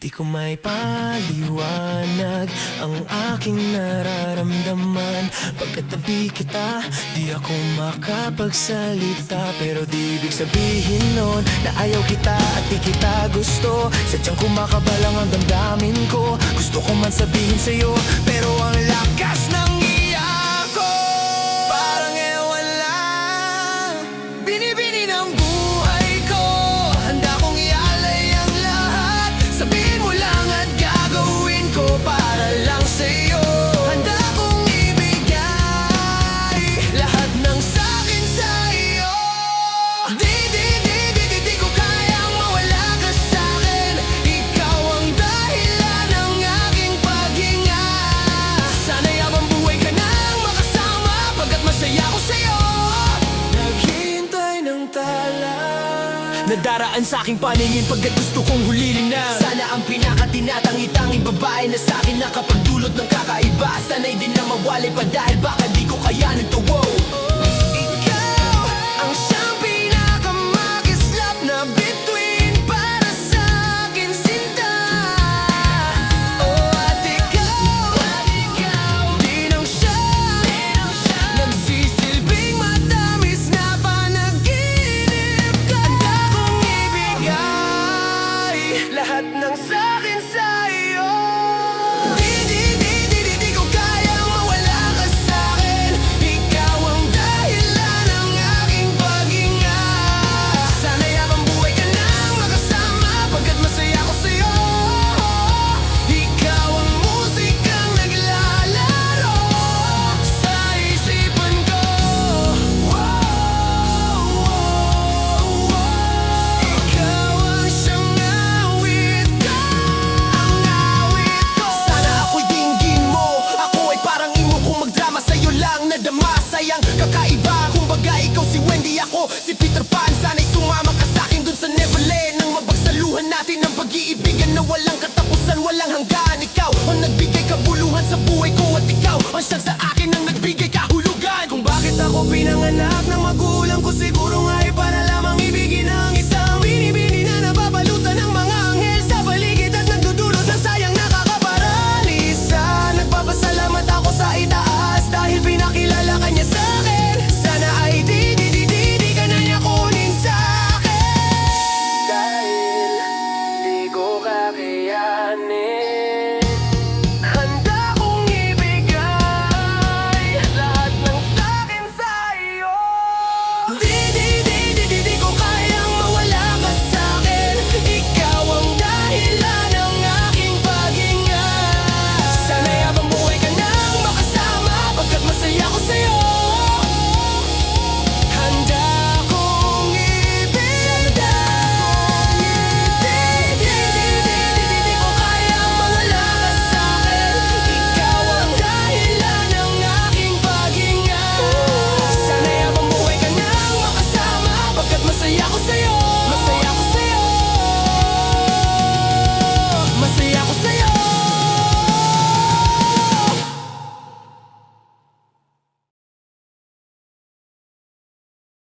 Di ko may paliwanag ang aking nararamdaman. Pagkatabi kita, di ako makapagsalita. Pero di ibig sabihin nun na ayaw kita at di kita gusto. Sadyang kumakabalang ang damdamin ko. Gusto ko man sabihin sa'yo, pero ang lakas ng iyak ko parang ewan lang. Binibini ng buhay ko, handa kong ialay ang lahat. Sabihin mo lang at gagawin ko para lang sa'yo. Handa kong ibigay lahat ng sa'kin sa'yo. Di ko kayang mawala ka sa'kin. Ikaw ang dahilan ng aking paghinga. Sana'y habang buhay ka nang makasama, pagkat masaya ko sa'yo. Naghihintay ng tala, nadaraan sa aking paningin pagkat gusto kong hulilin na. Sana ang pinakatinatangitanging babae na sa akin nakapagdulot ng kakaiba. Sana'y di na mawalay pa dahil baka di ko kayanin to. Wow. Ikaw ang siyang pinakamakislap na bituin para sa akin, sinta. Oh, at ikaw din ang siyang nagsisilbing matamis na panaginip. Handa kong ibigay lahat ng sa'kin sa'yo. Di ko kayang mawala ka sa'kin. Ikaw ang dahilan ng aking paghinga. Sana'y habang buhay ka nang makasama, pagkat masaya ko sa'yo. Ikaw ang musikang naglalaro sa isipan ko. Ikaw ang siyang awit ko, ang awit ko. Sana ako'y dinggin mo, ako ay parang imo. Kung magdrama sa'yo lang nadama, sayang kakaiba. Kumbaga ikaw si Wendy, ako si Peter Pan. Sana'y sumama ka sa'kin dun sa Neverland, nang mapagsaluhan natin ang pag-iibigan na walang katapusan, walang hanggan. Ikaw ang nagbigay kabuluhan sa buhay ko, at ikaw ang siyang sa